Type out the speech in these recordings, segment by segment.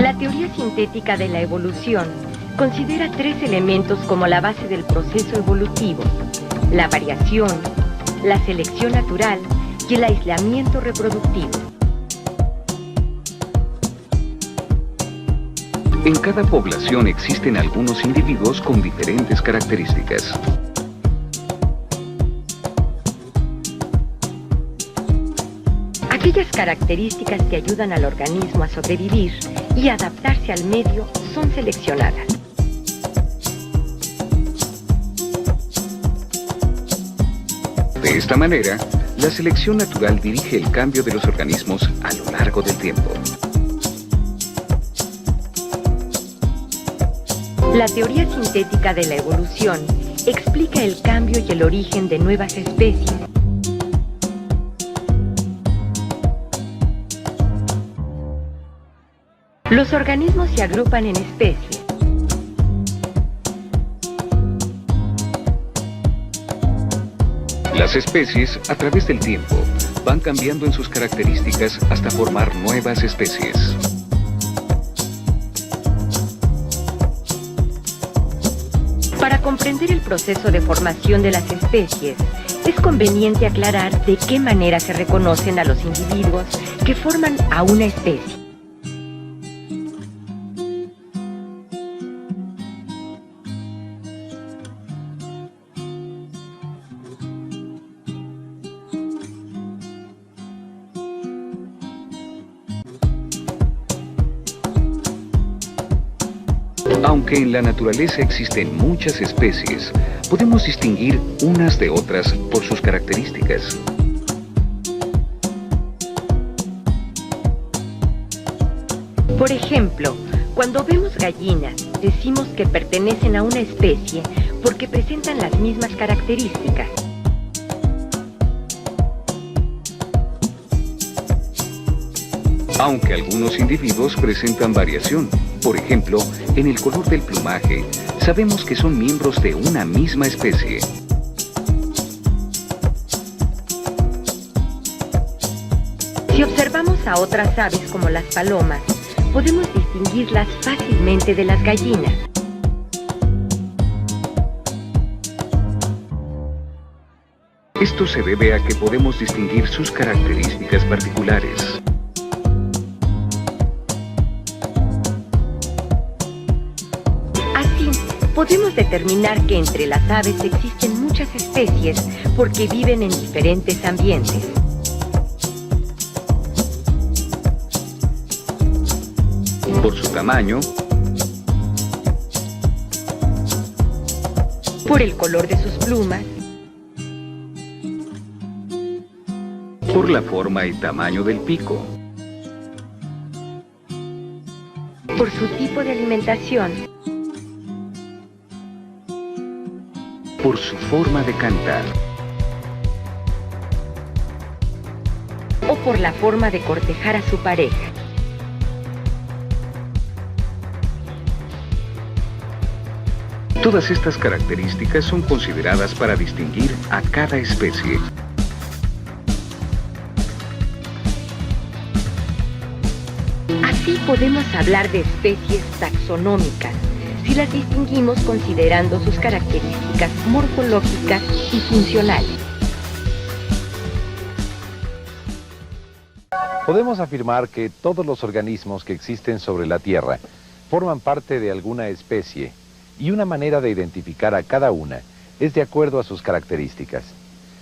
La teoría sintética de la evolución considera tres elementos como la base del proceso evolutivo: la variación, la selección natural y el aislamiento reproductivo. En cada población existen algunos individuos con diferentes características. Aquellas características que ayudan al organismo a sobrevivir y adaptarse al medio son seleccionadas. De esta manera, la selección natural dirige el cambio de los organismos a lo largo del tiempo. La teoría sintética de la evolución explica el cambio y el origen de nuevas especies. Los organismos se agrupan en especies. Las especies, a través del tiempo, van cambiando en sus características hasta formar nuevas especies. Para comprender el proceso de formación de las especies, es conveniente aclarar de qué manera se reconocen a los individuos que forman a una especie. Aunque en la naturaleza existen muchas especies, podemos distinguir unas de otras por sus características. Por ejemplo, cuando vemos gallinas, decimos que pertenecen a una especie porque presentan las mismas características. Aunque algunos individuos presentan variación, por ejemplo, en el color del plumaje, sabemos que son miembros de una misma especie. Si observamos a otras aves como las palomas, podemos distinguirlas fácilmente de las gallinas. Esto se debe a que podemos distinguir sus características particulares. Podemos determinar que entre las aves existen muchas especies porque viven en diferentes ambientes. Por su tamaño, por el color de sus plumas, por la forma y tamaño del pico, por su tipo de alimentación, por su forma de cantar, o por la forma de cortejar a su pareja. Todas estas características son consideradas para distinguir a cada especie. Así podemos hablar de especies taxonómicas, si las distinguimos considerando sus características morfológicas y funcionales. Podemos afirmar que todos los organismos que existen sobre la Tierra forman parte de alguna especie, y una manera de identificar a cada una es de acuerdo a sus características.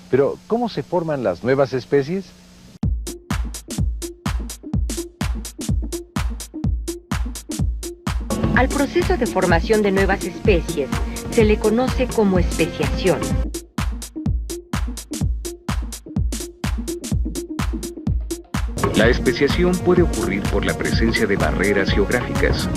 Pero, ¿cómo se forman las nuevas especies? Al proceso de formación de nuevas especies se le conoce como especiación. La especiación puede ocurrir por la presencia de barreras geográficas.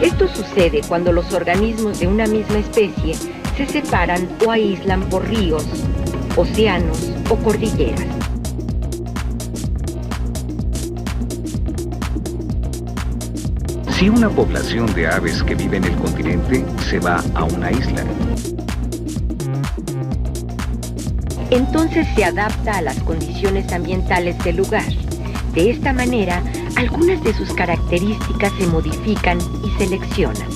Esto sucede cuando los organismos de una misma especie se separan o aíslan por ríos, océanos o cordilleras. Si una población de aves que vive en el continente se va a una isla, Entonces se adapta a las condiciones ambientales del lugar. De esta manera, algunas de sus características se modifican y seleccionan.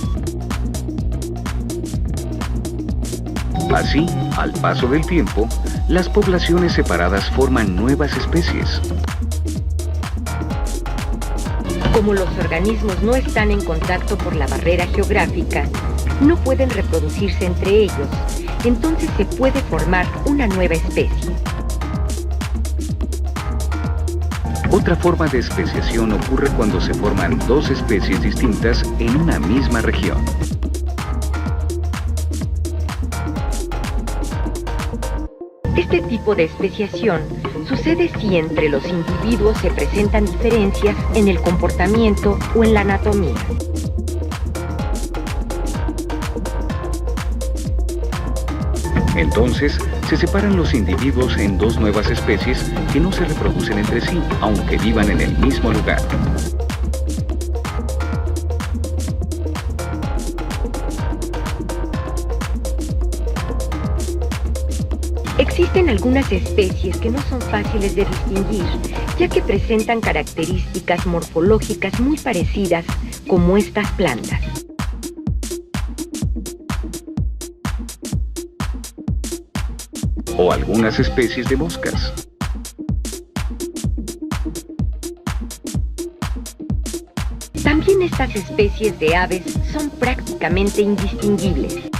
Así, al paso del tiempo, las poblaciones separadas forman nuevas especies. Como los organismos no están en contacto por la barrera geográfica, no pueden reproducirse entre ellos, entonces se puede formar una nueva especie. Otra forma de especiación ocurre cuando se forman dos especies distintas en una misma región. Este tipo de especiación sucede si entre los individuos se presentan diferencias en el comportamiento o en la anatomía. Entonces, se separan los individuos en dos nuevas especies que no se reproducen entre sí, aunque vivan en el mismo lugar. Existen algunas especies que no son fáciles de distinguir, ya que presentan características morfológicas muy parecidas, como estas plantas. O algunas especies de moscas. También estas especies de aves son prácticamente indistinguibles.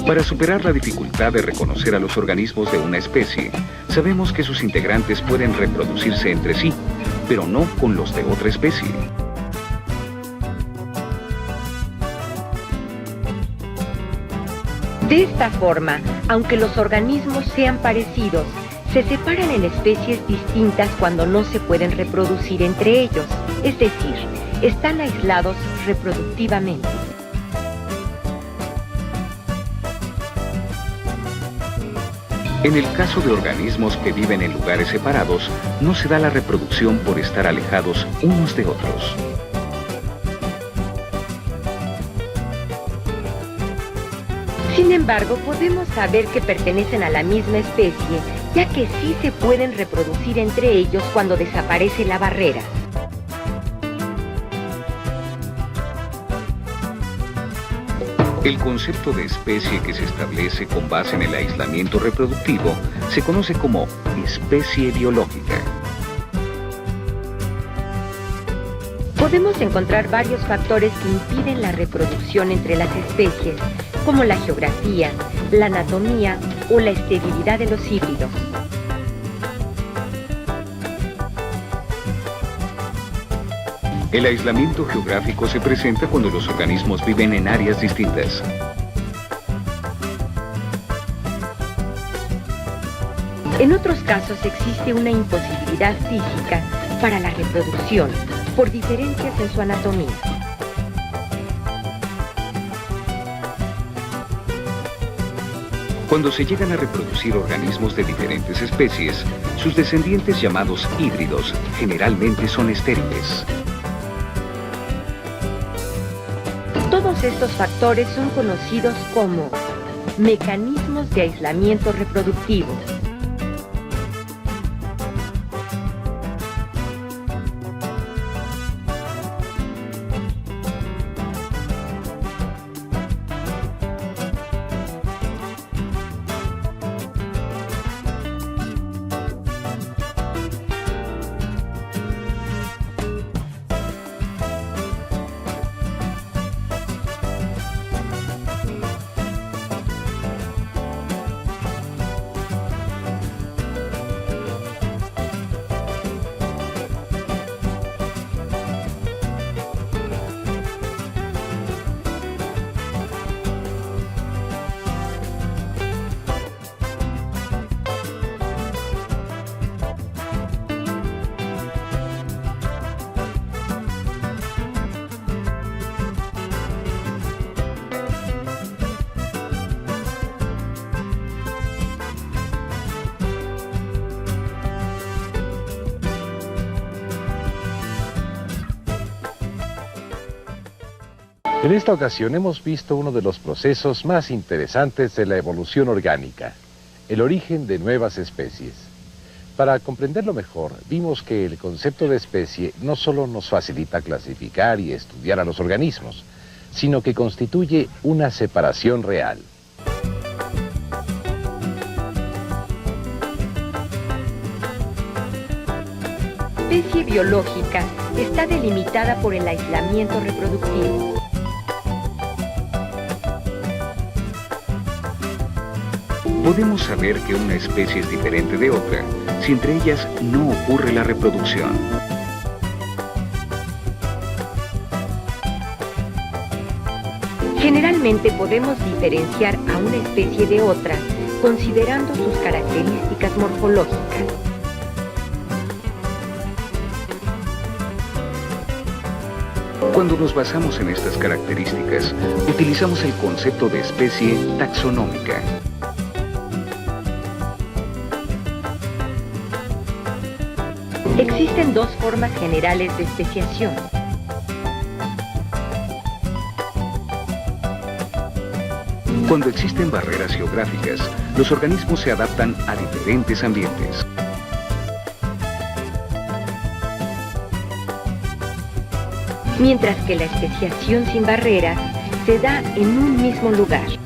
Para superar la dificultad de reconocer a los organismos de una especie, sabemos que sus integrantes pueden reproducirse entre sí, pero no con los de otra especie. De esta forma, aunque los organismos sean parecidos, se separan en especies distintas cuando no se pueden reproducir entre ellos, es decir, están aislados reproductivamente. En el caso de organismos que viven en lugares separados, no se da la reproducción por estar alejados unos de otros. Sin embargo, podemos saber que pertenecen a la misma especie, ya que sí se pueden reproducir entre ellos cuando desaparece la barrera. El concepto de especie que se establece con base en el aislamiento reproductivo se conoce como especie biológica. Podemos encontrar varios factores que impiden la reproducción entre las especies, como la geografía, la anatomía o la esterilidad de los híbridos. El aislamiento geográfico se presenta cuando los organismos viven en áreas distintas. En otros casos existe una imposibilidad física para la reproducción por diferencias en su anatomía. Cuando se llegan a reproducir organismos de diferentes especies, sus descendientes llamados híbridos generalmente son estériles. Todos estos factores son conocidos como mecanismos de aislamiento reproductivo. En esta ocasión hemos visto uno de los procesos más interesantes de la evolución orgánica, el origen de nuevas especies. Para comprenderlo mejor, vimos que el concepto de especie no solo nos facilita clasificar y estudiar a los organismos, sino que constituye una separación real. La especie biológica está delimitada por el aislamiento reproductivo. Podemos saber que una especie es diferente de otra si entre ellas no ocurre la reproducción. Generalmente podemos diferenciar a una especie de otra considerando sus características morfológicas. Cuando nos basamos en estas características, utilizamos el concepto de especie taxonómica. Existen dos formas generales de especiación. Cuando existen barreras geográficas, los organismos se adaptan a diferentes ambientes. Mientras que la especiación sin barreras se da en un mismo lugar.